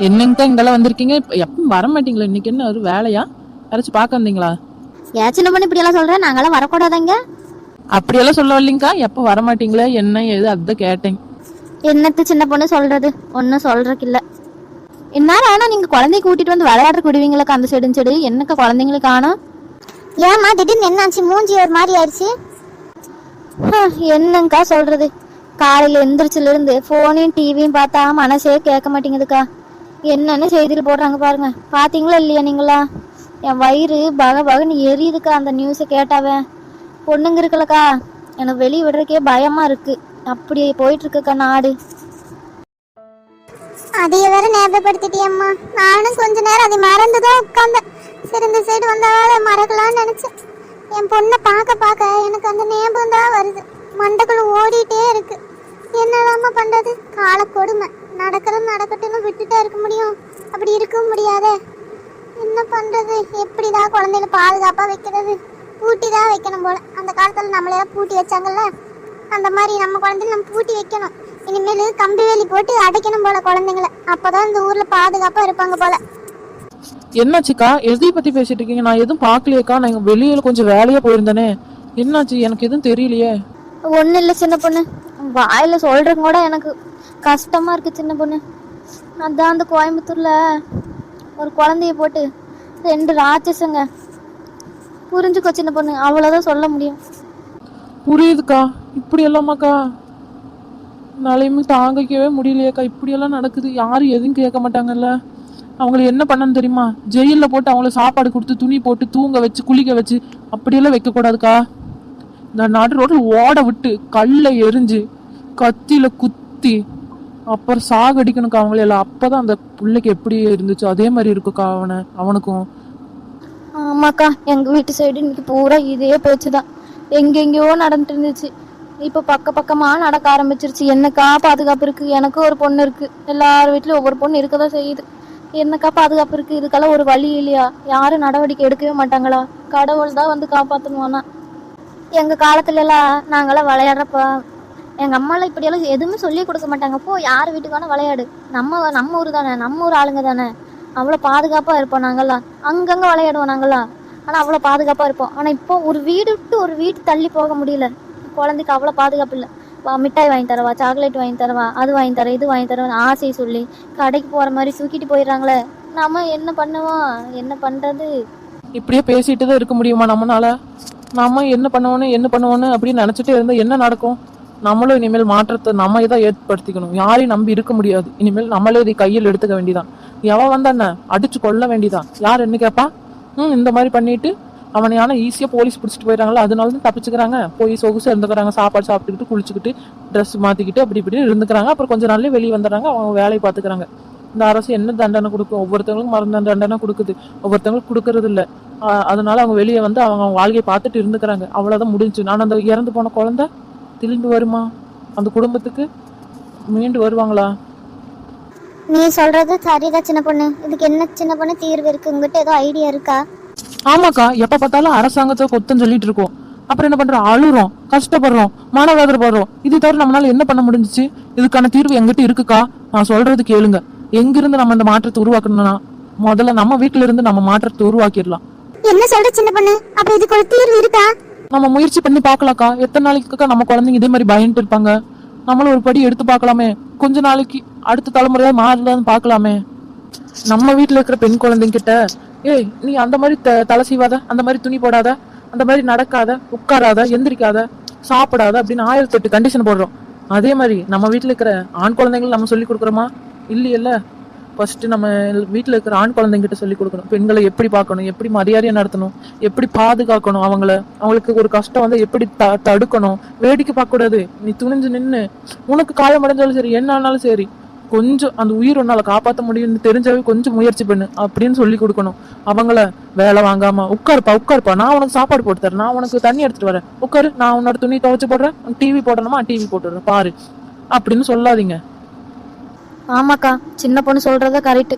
என்னங்கக்கா இங்கெல்லாம் வந்திருக்கீங்க? எப்பவும் வர மாட்டீங்களா? இன்னைக்கு என்ன ஒரு வேலையா? யாராச்சும் பார்க்க வந்தீங்களா? ஏன் சின்ன பொண்ணு இப்படி எல்லாம் சொல்றேன்? நாங்கெல்லாம் வரக்கூடாதாங்க. அப்படியெல்லாம் சொல்ல வரலீங்கக்கா. எப்ப வர மாட்டீங்களா என்ன ஏது அதுதான் கேட்டேன். என்னத்து சின்ன பொண்ணு சொல்றது? ஒன்னும் சொல்றதுக்கு இல்ல. இந்நேரம் ஆனா நீங்க குழந்தைய கூட்டிட்டு வந்து விளையாடுற விடுவீங்களா? அந்த சைடு சைடு என்னக்கா குழந்தைங்களை காணோம்? ஏமா திடீர்னு என்னாச்சு? மூஞ்சி ஒரு மாதிரி ஆயிடுச்சு. என்னங்கக்கா சொல்றது? காலையில எந்திரிச்சுல இருந்து போனையும் டிவியும் பார்த்தா மனசே கேட்க மாட்டேங்குதுக்கா. என்னென்ன செய்தியில் போடுறாங்க பாருங்க. பாத்தீங்களா இல்லையா நீங்களா? என் வயிறு பக பகன்னு எரியுதுக்கா அந்த நியூஸை கேட்டாவே. பொண்ணுங்க இருக்குல்லக்கா, எனக்கு வெளியே விடுறதுக்கே பயமா இருக்கு. அப்படி போயிட்டு இருக்குக்கா நாடு. அதைய வேற ஞாபகப்படுத்திட்டியம்மா. நானும் கொஞ்ச நேரம் அதை மறந்துதான் உட்கார்ந்தேன். சரி இந்த சைடு வந்தாலும் மறக்கலாம்னு நினைச்சேன். என் பொண்ணை பார்க்க பார்க்க எனக்கு அந்த ஞாபகம் தான் வருது. மண்டைக்குள்ள ஓடிட்டே இருக்கு. என்னதாம்மா பண்றது? கால கொடுமை. நடக்கிறது நடக்கட்டும்னு விட்டுட்டே இருக்க முடியும்? அப்படி இருக்கவும் முடியாதே. என்ன பண்றது? எப்படிதான் குழந்தைகளை பாதுகாப்பா வைக்கிறது? பூட்டி தான் வைக்கணும் போல. அந்த காலத்துல நம்மளையெல்லாம் பூட்டி வச்சாங்கல்ல, அந்த மாதிரி நம்ம குழந்தைகளை நம்ம பூட்டி வைக்கணும். இனிமேல் கம்பி வேலி போட்டு அடைக்கணும் போல குழந்தைங்களை. அப்பதான் இந்த ஊர்ல பாதுகாப்பா இருப்பாங்க போல. என்னாச்சுக்கா? எதை பத்தி பேசிட்டு இருக்கீங்க? நான் எதுவும் பாக்கலையேக்கா. நான் வெளியில கொஞ்சம் வேலையா போயிருந்தேனே. என்னாச்சு? எனக்கு எதுவும் தெரியலையே. ஒன்றும் இல்லை சின்ன பொண்ணு. வாயில சொல்றது கூட எனக்கு கஷ்டமா இருக்கு சின்ன பொண்ணு. அதான் அந்த கோயம்புத்தூர்ல ஒரு குழந்தைய போட்டு 2 ராட்சசங்க. புரிஞ்சுக்கோ சின்ன பொண்ணு, அவ்வளவுதான் சொல்ல முடியும். புரியுதுக்கா. இப்படி எல்லாமாக்கா? நாளையுமே தாங்கிக்கவே முடியலையேக்கா. இப்படி எல்லாம் நடக்குது. யாரும் எதுவும் கேட்க மாட்டாங்கல்ல. அவங்களை என்ன பண்ணன்னு தெரியுமா? ஜெயில போட்டு அவங்கள சாப்பாடு கொடுத்து துணி போட்டு தூங்க வச்சு குளிக்க வச்சு அப்படியெல்லாம் வைக்க கூடாதுக்கா. இந்த நடு ரோட்டில் ஓட விட்டு கல்லை எரிஞ்சு கத்தியில குத்தி அப்புறம் சாகடிக்கணுக்கா அவங்களெல்லாம். அப்பதான் அந்த பிள்ளைக்கு எப்படி இருந்துச்சு அதே மாதிரி இருக்குக்கா அவனுக்கும். ஆமாக்கா, எங்க வீட்டு சைடு இன்னைக்கு பூரா இதே பேச்சுதான். எங்கெங்கயோ நடந்துட்டு இருந்துச்சு. இப்ப பக்கமா நடக்க ஆரம்பிச்சிருச்சு. என்னக்கா பாதுகாப்பு இருக்கு? எனக்கு ஒரு பொண்ணு இருக்கு. எல்லார் வீட்லயும் ஒவ்வொரு பொண்ணு இருக்கதான் செய்யுது. என்னக்கா பாதுகாப்பு இருக்கு? இதுக்கெல்லாம் ஒரு வழி இல்லையா? யாரும் நடவடிக்கை எடுக்கவே மாட்டாங்களா? கடவுள் தான் வந்து காப்பாத்தணுவானா? எங்க காலத்துல எல்லாம் நாங்கெல்லாம் விளையாடுறப்ப எங்க அம்மாலாம் இப்படியெல்லாம் எதுவுமே சொல்லி கொடுக்க மாட்டாங்க. போ யார் வீட்டுக்கு வேணா விளையாடு, நம்ம ஊர் தானே, நம்ம ஊர் ஆளுங்க தானே, அவ்வளோ பாதுகாப்பா இருப்போம் நாங்கெல்லாம். அங்கங்க விளையாடுவோம் நாங்கெல்லாம். ஆனா அவ்வளோ பாதுகாப்பா இருப்போம். ஆனா இப்போ ஒரு வீடு விட்டு ஒரு வீட்டு தள்ளி போக முடியல. குழந்தைக்கு அவ்வளோ பாதுகாப்பு இல்லை. மிட்டாய் வாங்கி தரவா, சாக்லேட் வாங்கி தரவா, அது வாங்கி தர இது வாங்கி தரவா ஆசை சொல்லி கடைக்கு போற மாதிரி தூக்கிட்டு போயிடுறாங்களே. நாம என்ன பண்ணுவோம்? என்ன பண்றது? இப்படியே பேசிட்டு தான் இருக்க முடியுமா நம்மளால? நம்ம என்ன பண்ணுவோன்னு அப்படின்னு நினைச்சிட்டே இருந்தா என்ன நடக்கும்? நம்மளும் இனிமேல் மாற்றத்தை நம்ம இதை ஏற்படுத்திக்கணும். யாரையும் நம்பி இருக்க முடியாது. இனிமேல் நம்மளே இதை கையில் எடுத்துக்க வேண்டியதான். எவன் வந்தானே அடிச்சு கொள்ள வேண்டியதான். யார் என்ன கேட்பா? இந்த மாதிரி பண்ணிட்டு அவனை ஆனா ஈஸியா போலீஸ் பிடிச்சிட்டு போயிடறாங்களா, அதனாலதான் தப்பிச்சுக்கிறாங்க. போய் சொகுசு இருந்துக்கிறாங்க, சாப்பாடு சாப்பிட்டுக்கிட்டு குளிச்சுக்கிட்டு ட்ரெஸ் மாத்திக்கிட்டு அப்படி இப்படி இருந்துக்கிறாங்க. அப்புறம் கொஞ்ச நாள்லயே வெளியே வந்துடுறாங்க, அவங்க வேலையை பார்த்துக்கிறாங்க. இந்த அரசு என்ன தண்டனை கொடுக்கும்? ஒவ்வொருத்தவங்களுக்கும் மரண தண்டனை கொடுக்குது, ஒவ்வொருத்தவங்களுக்கு கொடுக்கறது இல்லை. அதனால அவங்க வெளியே வந்து அவங்க வாழ்க்கையை பார்த்துட்டு இருந்துக்கிறாங்க. அவ்வளவுதான் முடிஞ்சு. நான் அந்த இறந்து போன குழந்தை திரும்பி வருமா? அந்த குடும்பத்துக்கு மீண்டு வருவாங்களா? நீ சொல்றது சரிதான் சின்ன பொண்ணு. இதுக்கு என்ன சின்ன பொண்ணு தீர்வு இருக்கு? உங்ககிட்ட ஏதோ ஐடியா இருக்கா? ஆமாக்கா, எப்ப பார்த்தாலும் அரசாங்கத்தை கொத்தம் சொல்லிட்டு இருக்கோம். அப்புறம் என்ன பண்றோம்? அழுறோம், கஷ்டப்படுறோம், மனவேதனைப்படுறோம். இது தவிர நம்மளால என்ன பண்ண முடிஞ்சிச்சு? இதுக்கான தீர்வு எங்கிட்ட இருக்குக்கா. நான் சொல்றது கேளுங்க. எங்கிருந்து நம்ம இந்த மாற்றத்தை உருவாக்கணும்னா முதல்ல நம்ம வீட்டுல இருந்து நம்ம மாற்றத்தை உருவாக்கிடலாம். என்ன சொல்ற சின்ன பொண்ணு? அப்ப இதுக்கு ஒரு தீர்வு இருக்கா? நம்ம முயற்சி பண்ணி பாக்கலாக்கா. எத்தனை நாளைக்குக்கா நம்ம குழந்தைங்க இதே மாதிரி பயந்துட்டு இருப்பாங்க? நம்மளும் ஒரு படி எடுத்து பார்க்கலாமே. கொஞ்ச நாளைக்கு அடுத்த தலைமுறையா மாறலான்னு பாக்கலாமே. நம்ம வீட்டுல இருக்கிற பெண் குழந்தைங்கிட்ட ஏய் நீ அந்த மாதிரி தலை சீவாத, அந்த மாதிரி துணி போடாத, அந்த மாதிரி நடக்காத, உட்காராத, எந்திரிக்காத, சாப்பிடாத அப்படின்னு 1008 கண்டிஷன் போடுறோம். அதே மாதிரி நம்ம வீட்டுல இருக்கிற ஆண் குழந்தைங்களை நம்ம சொல்லி கொடுக்குறோமா? இல்லையல்ல. ஃபர்ஸ்ட் நம்ம வீட்டுல இருக்கிற ஆண் குழந்தைங்கிட்ட சொல்லி கொடுக்கணும். பெண்களை எப்படி பார்க்கணும், எப்படி மரியாதையா நடத்தணும், எப்படி பாதுகாக்கணும், அவங்களுக்கு ஒரு கஷ்டம் வந்து எப்படி தடுக்கணும். வேடிக்கை பார்க்க கூடாது. நீ துணிஞ்சு நின்று உனக்கு காயம் அடைஞ்சாலும் சரி, என்ன ஆனாலும் சரி, கொஞ்சம் அந்த உயிர் ஒன்னால காப்பாற்ற முடியும்னு தெரிஞ்சாவே கொஞ்சம் முயற்சி பண்ணு அப்படின்னு சொல்லி கொடுக்கணும். அவங்கள வேலை வாங்காம உட்காருப்பா, நான் உனக்கு சாப்பாடு போட்டு தரேன், நான் உனக்கு தண்ணி எடுத்துட்டு வரேன், உட்காரு, நான் உன்னோட துணி துவைச்சு போடுறேன், டிவி போடணுமா டிவி போட்டுடுறேன் பாரு அப்படின்னு சொல்லாதீங்க. ஆமாக்கா, சின்ன பொண்ணு சொல்றத கரெக்ட்.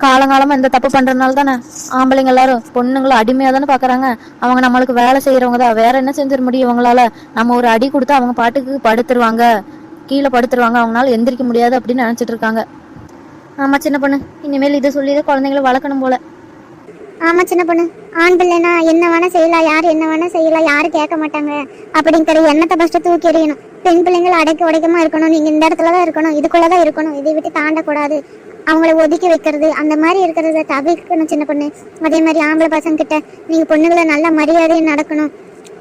காலங்காலமா இந்த தப்பு பண்றதுனால தானே ஆம்பளைங்க எல்லாரும் பொண்ணுங்களை அடிமையா தானே பாக்குறாங்க. அவங்க நம்மளுக்கு வேலை செய்யறவங்க தான். வேற என்ன செஞ்சிட முடியும் இவங்களால? நம்ம ஒரு அடி கொடுத்து அவங்க பாட்டுக்கு படுத்துருவாங்க, கீழே படுத்துருவாங்க, அவங்களால எந்திரிக்க முடியாது அப்படின்னு நினைச்சிட்டு இருக்காங்க. ஆமா சின்ன பொண்ணு, இனிமேல் இதை சொல்லி தான் குழந்தைங்களை வளர்க்கணும் போல. ஆமா சின்ன பொண்ணு, ஆண் பிள்ளைனா என்ன வேணா செய்யலாம், யார் என்ன வேணா செய்யலாம், யாரும் கேட்க மாட்டாங்க அப்படிங்கிற எண்ணத்தை ஃபர்ஸ்ட் தூக்கி எறியணும். பெண் பிள்ளைங்களை அடக்கி உடைக்கமா இருக்கணும், நீங்க இந்த இடத்துல தான் இருக்கணும், இதுக்குள்ளதான் இருக்கணும், இதை விட்டு தாண்டக்கூடாது, அவங்கள ஒதுக்கி வைக்கிறது அந்த மாதிரி இருக்கிறத தவிர்க்கணும் சின்ன பொண்ணு. அதே மாதிரி ஆம்பளை பசங்க கிட்ட நீங்க பொண்ணுகளை நல்ல மரியாதையை நடக்கணும்.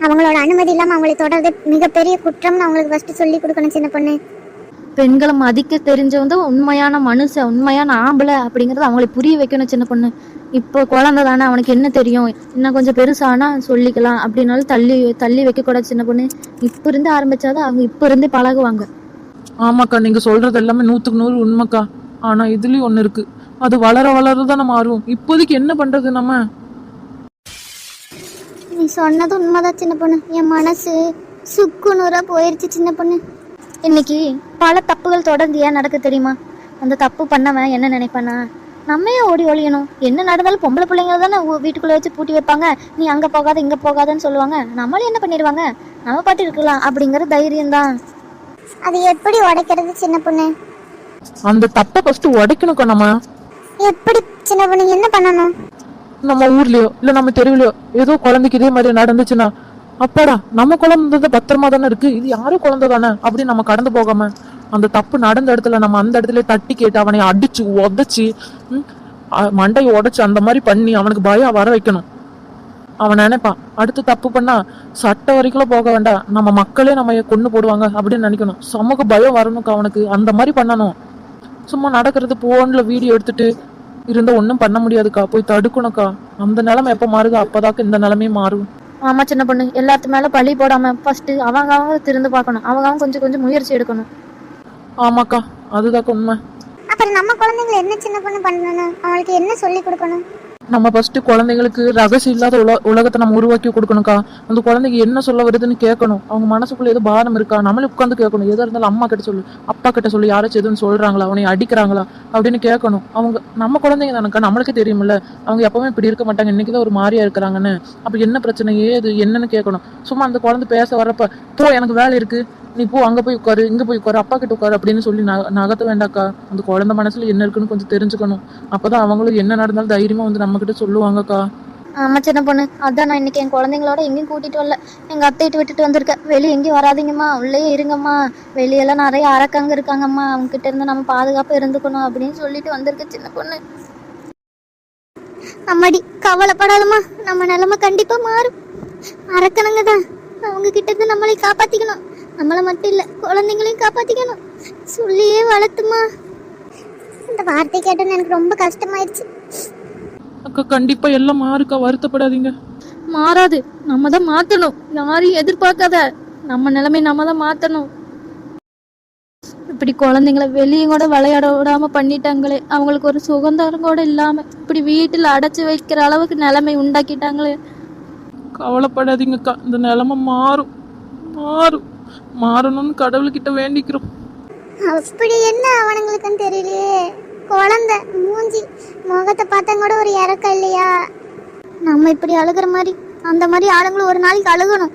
அவங்களோட அனுமதி இல்லாம அவங்களை தொடர்றது மிகப்பெரிய குற்றம்னு அவங்களுக்கு ஃபர்ஸ்ட் சொல்லி கொடுக்கணும் சின்ன பொண்ணு. பெண்களை மதிக்க தெரிஞ்சவங்க உண்மையான மனுஷன், உண்மையான ஆம்பளை அப்படிங்கறத அவங்களுக்கு புரிய வைக்கணும் சின்ன பொண்ணு. இப்போ குழந்தை தானே, அவனுக்கு என்ன தெரியும், இன்னும் கொஞ்சம் பெருசானா சொல்லிக்கலாம் அப்படின்னாலும் தள்ளி தள்ளி வைக்க கூடாது சின்ன பொண்ணு. இப்ப இருந்து ஆரம்பிச்சாதான் அவங்க இப்ப இருந்தே பழகுவாங்க. ஆமாக்கா, நீங்க சொல்றது எல்லாமே 100% உண்மைக்கா. ஆனா இதுலயும் ஒண்ணு இருக்கு, அது வளர வளரதான மாறும். இப்போதைக்கு என்ன பண்றது நம்ம? நீ சொன்னது உண்மைதான் சின்ன பொண்ணு, என் மனசு சுக்குநூறா போயிருச்சு சின்ன பொண்ணு. இன்னைக்கு பல தப்புகள் தொடர்ந்து ஏன் நடக்க தெரியுமா? அந்த தப்பு பண்ணவன் என்ன நினைப்பானா, நம்ம ஏன் ஓடி ஒழியணும், என்ன நடந்தாலும் பொம்பளை பிள்ளைங்க தானே வீட்டுக்குள்ள வச்சு பூட்டி வைப்பாங்க, நீ அங்க போகாத இங்க போகாதன்னு சொல்லுவாங்க, நம்மளும் என்ன பண்ணிடுவாங்க, நம்ம பாட்டு இருக்கலாம் அப்படிங்கிற தைரியம் தான். அது எப்படி உடைக்கிறது சின்ன பொண்ணு? அந்த தப்பை ஃபர்ஸ்ட் உடைக்கணுக்கா. நம்ம எப்படி சின்ன பொண்ணு, என்ன பண்ணணும்? நம்ம ஊர்லயோ இல்ல நம்ம தெருவுலயோ ஏதோ குழந்தைக்கு இதே மாதிரி நடந்துச்சுன்னா, அப்பாடா நம்ம குழந்தை பத்திரமா தானே இருக்கு, இது யாரும் குழந்தை தானே அப்படின்னு நம்ம கடந்து போகாம, அந்த தப்பு நடந்த இடத்துல நம்ம அந்த இடத்துல தட்டி கேட்டு அவனை அடிச்சு உதைச்சு மண்டையை உடைச்சு அந்த மாதிரி பண்ணி அவனுக்கு பயம் வர வைக்கணும். அவன் நினைப்பான் அடுத்து தப்பு பண்ணா சட்ட வரைக்கும் போக வேண்டாம், நம்ம மக்களே நம்ம கொண்டு போடுவாங்க அப்படின்னு நினைக்கணும். சமூக பயம் வரணும்க்கா அவனுக்கு. அந்த மாதிரி பண்ணணும். சும்மா நடக்கிறது போன்ல வீடியோ எடுத்துட்டு இருந்தா ஒன்றும் பண்ண முடியாதுக்கா, போய் தடுக்கணும்க்கா. அந்த நிலைமை எப்போ மாறுதோ அப்போதாக்க இந்த நிலைமையும் மாறும். ஆமா சின்ன பொண்ணு, எல்லாத்து மேல பழி போடாம ஃபர்ஸ்ட் அவங்க திருந்து பார்க்கணும், அவங்க கொஞ்சம் கொஞ்சம் முயற்சி எடுக்கணும். ஆமாக்கா, அதுதாக்கா உண்மை. அப்புறம் நம்ம குழந்தைங்களை என்ன சின்ன பொண்ணு பண்ணணும், அவங்களுக்கு என்ன சொல்லி கொடுக்கணும்? நம்ம ஃபர்ஸ்ட் குழந்தைங்களுக்கு ரகசியம் இல்லாத உலகத்தை நம்ம உருவாக்கி கொடுக்கணும்க்கா. அந்த குழந்தைக்கு என்ன சொல்ல வருதுன்னு கேட்கணும். அவங்க மனசுக்குள்ள ஏதோ பாரம் இருக்கா நம்மளே உட்காந்து கேட்கணும். எதா இருந்தாலும் அம்மா கிட்ட சொல்லு, அப்பா கிட்ட சொல்லு, யாராச்சும் எதுவும் சொல்றாங்களா, அவனை அடிக்கிறாங்களா அப்படின்னு கேட்கணும். அவங்க நம்ம குழந்தைங்க தானக்கா, நம்மளுக்கே தெரியுமில்ல அவங்க எப்பவுமே இப்படி இருக்க மாட்டாங்க, இன்னைக்குதான் ஒரு மாதிரியா இருக்கிறாங்கன்னு. அப்ப என்ன பிரச்சனை ஏது என்னன்னு கேட்கணும். சும்மா அந்த குழந்தை பேச வரப்ப போ எனக்கு வேலை இருக்கு, நீ போ அங்க போய் உட்காரு, இங்க போய் உட்காரு, அப்பா கிட்ட உட்காரு அப்படின்னு சொல்லி நகர்த்த வேண்டாக்கா. அந்த குழந்தை மனசுல என்ன இருக்குன்னு கொஞ்சம் தெரிஞ்சுக்கணும். அப்பதான் அவங்களும் என்ன நடந்தாலும் தைரியமா வந்து நம்ம கிட்ட சொல்லுவாங்கக்கா. ஆமா சின்ன பொண்ணு, அதான் நான் இன்னைக்கு என் குழந்தைங்களோட எங்கேயும் கூட்டிட்டு வரல, எங்க அத்தைட்டு விட்டுட்டு வந்திருக்கேன். வெளியே எங்கேயும் வராதிங்கம்மா, உள்ளே இருங்கம்மா, வெளியெல்லாம் நிறைய அரக்கங்க இருக்காங்கம்மா, அவங்க கிட்ட இருந்து நம்ம பாதுகாப்பா இருந்துக்கணும் அப்படின்னு சொல்லிட்டு வந்திருக்க சின்ன பொண்ணு. அம்மாடி கவலைப்படாதம்மா, நம்ம நிலைமை கண்டிப்பா மாறும். அரக்கணுங்க தான், அவங்க கிட்ட இருந்து நம்மளை காப்பாத்திக்கணும். நம்மளை மட்டும் இல்ல குழந்தைங்களையும் காப்பாத்திக்கணும். சொல்லியே வளர்த்துமா. இந்த வார்த்தை கேட்டோன்னு எனக்கு ரொம்ப கஷ்டமாயிருச்சு. அக்கா கண்டிப்பா எல்லாம் மாறுக்கா, வருத்தப்படாதீங்க. மாறாது, நம்ம தான் மாத்தணும். யாரையும் எதிர்பார்க்காத, நம்ம நிலைமை நம்ம தான் மாத்தணும். இப்படி குழந்தைங்களை வெளியே கூட விளையாட விடாம பண்ணிட்டாங்களே, அவங்களுக்கு ஒரு சுதந்திரம் கூட இல்லாம இப்படி வீட்டுல அடைச்சு வைக்கிற அளவுக்கு நிலைமை உண்டாக்கிட்டாங்களே. கவலைப்படாதீங்கக்கா, இந்த நிலைமை மாறும் மாறும் மாறணும்னு கடவுள்கிட்ட வேண்டிக்கிறோம். அப்படி என்ன அவனுங்களுக்குன்னு தெரியலையே, குழந்தை மூஞ்சி முகத்தை பார்த்தா கூட ஒரு இறக்கம் இல்லையா? நம்ம இப்படி அழுகிற மாதிரி அந்த மாதிரி ஆளுங்களும் ஒரு நாளைக்கு அழுகணும்.